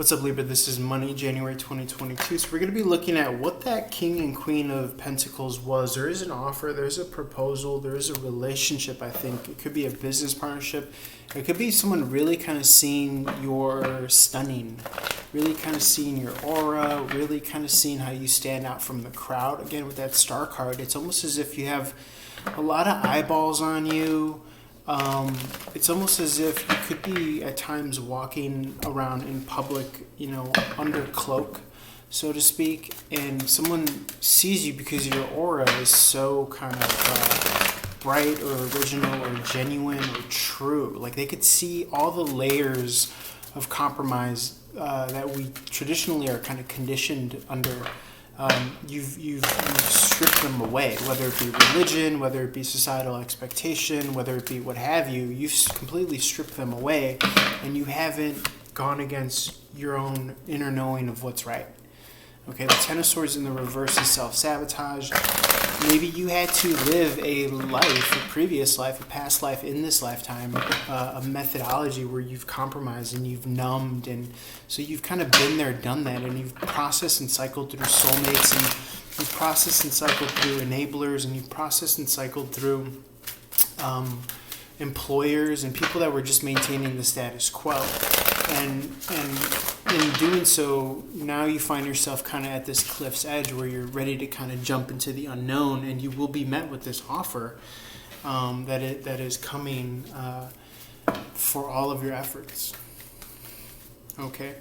What's up, Libra? This is Money, January 2022. So we're going to be looking at what that King and Queen of Pentacles was. There is an offer, there's a proposal, there is a relationship, I think. It could be a business partnership. It could be someone really kind of seeing your stunning, really kind of seeing your aura, really kind of seeing how you stand out from the crowd. Again, with that Star card, it's almost as if you have a lot of eyeballs on you. It's almost as if you could be at times walking around in public, under cloak, so to speak, and someone sees you because your aura is so kind of bright or original or genuine or true. Like they could see all the layers of compromise that we traditionally are kind of conditioned under. You've stripped them away, whether it be religion, whether it be societal expectation, whether it be what have you. You've completely stripped them away, and you haven't gone against your own inner knowing of what's right. Okay, the Ten of Swords in the reverse is self-sabotage. Maybe you had to live a previous life, a past life in this lifetime, a methodology where you've compromised and you've numbed, and so you've kind of been there, done that, and you've processed and cycled through soulmates, and you've processed and cycled through enablers, and you've processed and cycled through employers and people that were just maintaining the status quo. And in doing so, now you find yourself kind of at this cliff's edge where you're ready to kind of jump into the unknown, and you will be met with this offer that is coming for all of your efforts. Okay,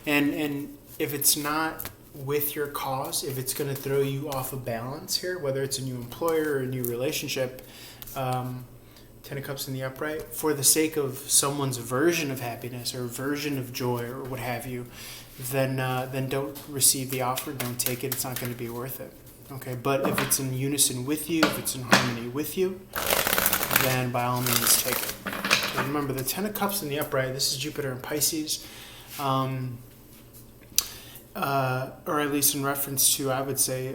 and if it's not with your cause, if it's going to throw you off of balance here, whether it's a new employer or a new relationship, Ten of Cups in the upright, for the sake of someone's version of happiness or version of joy or what have you, then don't receive the offer, don't take it. It's not going to be worth it. Okay, but if it's in unison with you, if it's in harmony with you, then by all means take it. Okay, remember, the Ten of Cups in the upright, this is Jupiter in Pisces, or at least in reference to, I would say,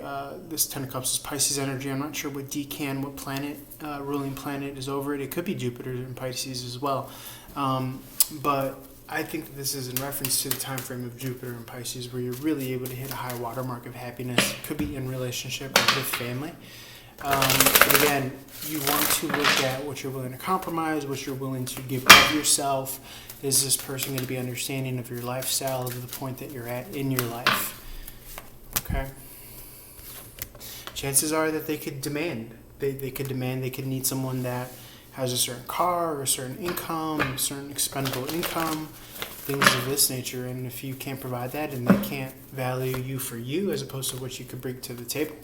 this Ten of Cups is Pisces energy. I'm not sure what decan, what planet, ruling planet is over it. It could be Jupiter in Pisces as well. But I think that this is in reference to the time frame of Jupiter in Pisces, where you're really able to hit a high watermark of happiness. It could be in relationship or with family. But again, you want to look at what you're willing to compromise, what you're willing to give of yourself. Is this person going to be understanding of your lifestyle to the point that you're at in your life? Okay. Chances are that they could demand. They could need someone that has a certain car or a certain income, a certain expendable income, things of this nature. And if you can't provide that, and they can't value you for you as opposed to what you could bring to the table,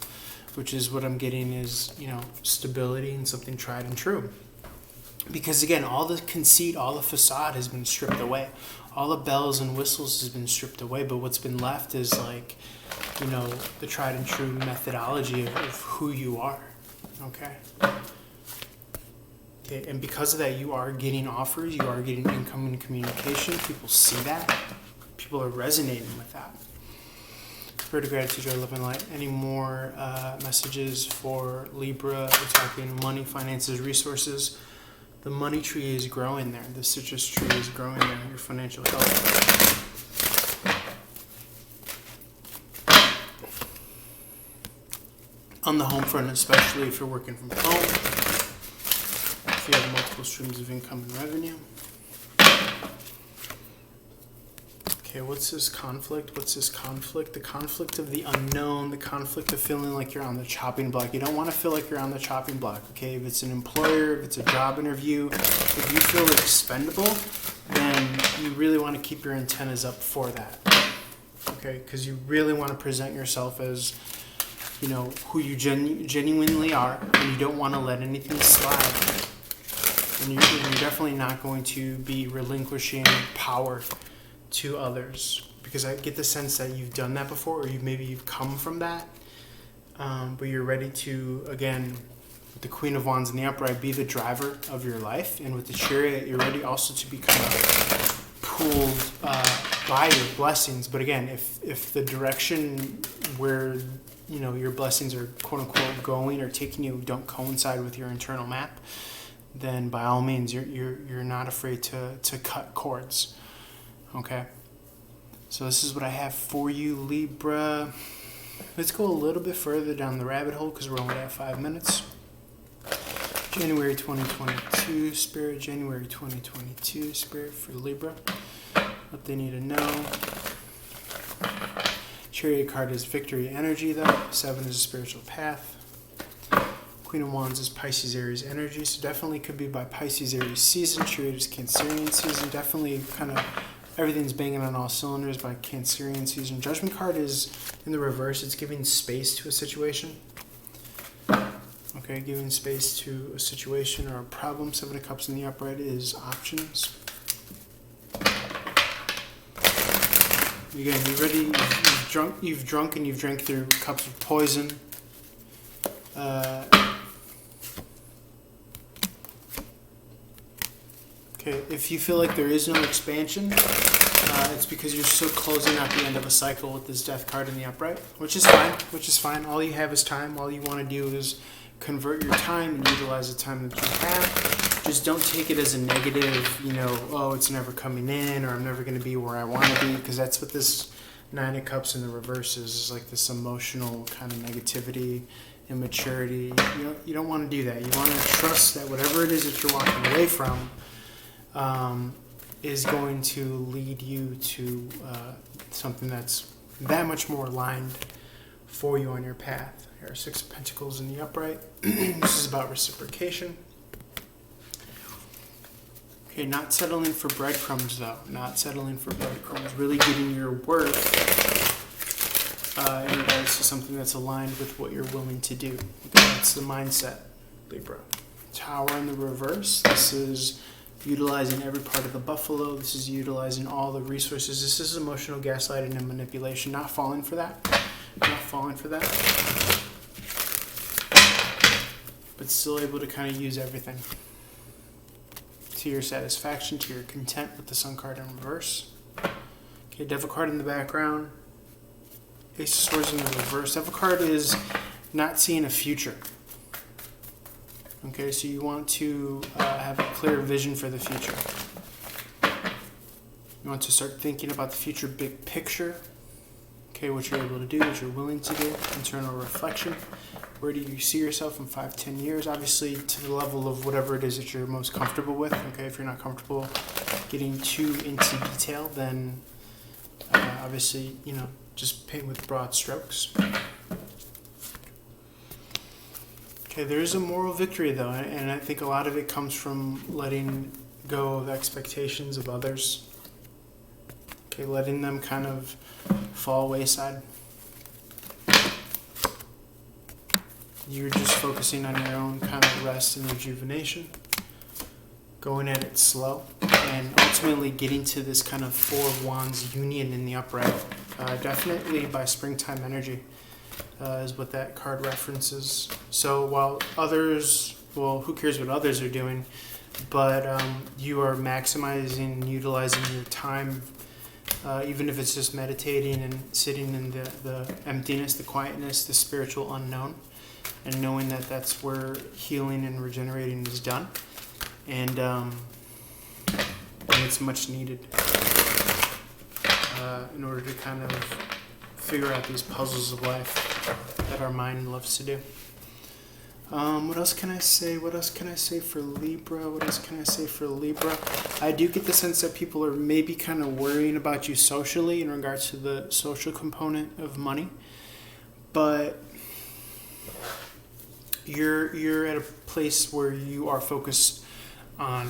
which is what I'm getting is, stability and something tried and true. Because again, all the conceit, all the facade has been stripped away. All the bells and whistles has been stripped away, but what's been left is the tried and true methodology of who you are. Okay, and because of that, you are getting offers, you are getting income and communication. People see that. People are resonating with that. Spirit of gratitude, joy, love, and light. Any more messages for Libra? We're talking money, finances, resources. The money tree is growing there. The citrus tree is growing there. Your financial health. On the home front, especially if you're working from home, if you have multiple streams of income and revenue. Okay, what's this conflict? The conflict of the unknown, the conflict of feeling like you're on the chopping block. You don't want to feel like you're on the chopping block, okay? If it's an employer, if it's a job interview, if you feel expendable, then you really want to keep your antennas up for that, okay? Because you really want to present yourself as, who you genuinely are, and you don't want to let anything slide. And you're definitely not going to be relinquishing power to others, because I get the sense that you've done that before, or you've come from that, but you're ready to, again, with the Queen of Wands in the upright, be the driver of your life, and with the Chariot, you're ready also to be kind of pulled by your blessings. But again, if the direction where your blessings are quote unquote going or taking you don't coincide with your internal map, then by all means you're not afraid to cut cords. Okay. So this is what I have for you, Libra. Let's go a little bit further down the rabbit hole because we're only at 5 minutes. January 2022, Spirit, January 2022, Spirit for Libra. What they need to know. Chariot card is victory energy, though. 7 is a spiritual path. Queen of Wands is Pisces, Aries energy, so definitely could be by Pisces, Aries season. Chariot is Cancerian season. Definitely kind of everything's banging on all cylinders by Cancerian season. Judgment card is in the reverse. It's giving space to a situation. Okay, giving space to a situation or a problem. 7 of Cups in the upright is options. Again, you ready? You've drunk and you've drank through cups of poison. Okay, if you feel like there is no expansion, it's because you're still closing out the end of a cycle with this Death card in the upright, which is fine. All you have is time. All you want to do is convert your time and utilize the time that you have. Just don't take it as a negative, oh, it's never coming in, or I'm never going to be where I want to be, because that's what this 9 of Cups in the reverse is like this emotional kind of negativity, immaturity. You don't want to do that. You want to trust that whatever it is that you're walking away from is going to lead you to something that's that much more aligned for you on your path. Here are 6 of Pentacles in the upright. This is about reciprocation. Okay, not settling for breadcrumbs, though. Not settling for breadcrumbs. Really getting your worth in regards to something that's aligned with what you're willing to do. Okay, that's the mindset, Libra. Tower in the reverse. This is utilizing every part of the buffalo. This is utilizing all the resources. This is emotional gaslighting and manipulation. Not falling for that. Not falling for that. But still able to kind of use everything to your satisfaction, to your content with the Sun card in reverse. Okay, Devil card in the background. Ace of Swords in the reverse. Devil card is not seeing a future. Okay, so you want to have a clear vision for the future. You want to start thinking about the future, big picture. Okay, what you're able to do, what you're willing to do, internal reflection. Where do you see yourself in 5-10 years? Obviously, to the level of whatever it is that you're most comfortable with. Okay, if you're not comfortable getting too into detail, then obviously, just paint with broad strokes. Okay, there is a moral victory, though, and I think a lot of it comes from letting go of expectations of others. Okay, letting them kind of fall wayside. You're just focusing on your own kind of rest and rejuvenation, going at it slow, and ultimately getting to this kind of 4 of Wands union in the upright. Definitely by springtime energy is what that card references. So while others, well, who cares what others are doing, but you are maximizing and utilizing your time, even if it's just meditating and sitting in the emptiness, the quietness, the spiritual unknown, and knowing that that's where healing and regenerating is done. And it's much needed in order to kind of figure out these puzzles of life that our mind loves to do. What else can I say? What else can I say for Libra? What else can I say for Libra? I do get the sense that people are maybe kind of worrying about you socially in regards to the social component of money. But you're at a place where you are focused on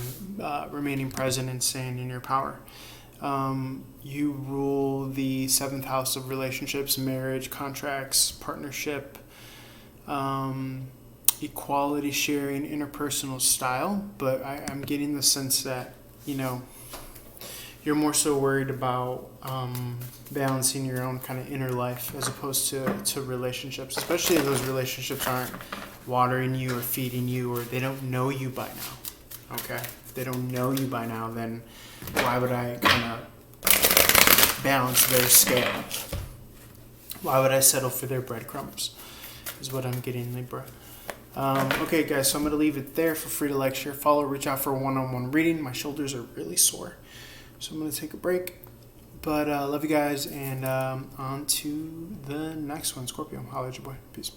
remaining present and staying in your power. You rule the 7th house of relationships, marriage, contracts, partnership, equality, sharing, interpersonal style. But I'm getting the sense that, you're more so worried about balancing your own kind of inner life as opposed to relationships, especially if those relationships aren't watering you or feeding you, or they don't know you by now. Okay? If they don't know you by now, then why would I kind of balance their scale? Why would I settle for their breadcrumbs? Is what I'm getting, Libra. Okay, guys, so I'm going to leave it there. Feel free to like, share, follow, reach out for a one-on-one reading. My shoulders are really sore, so I'm going to take a break. But love you guys, and on to the next one. Scorpio, holla at your boy. Peace.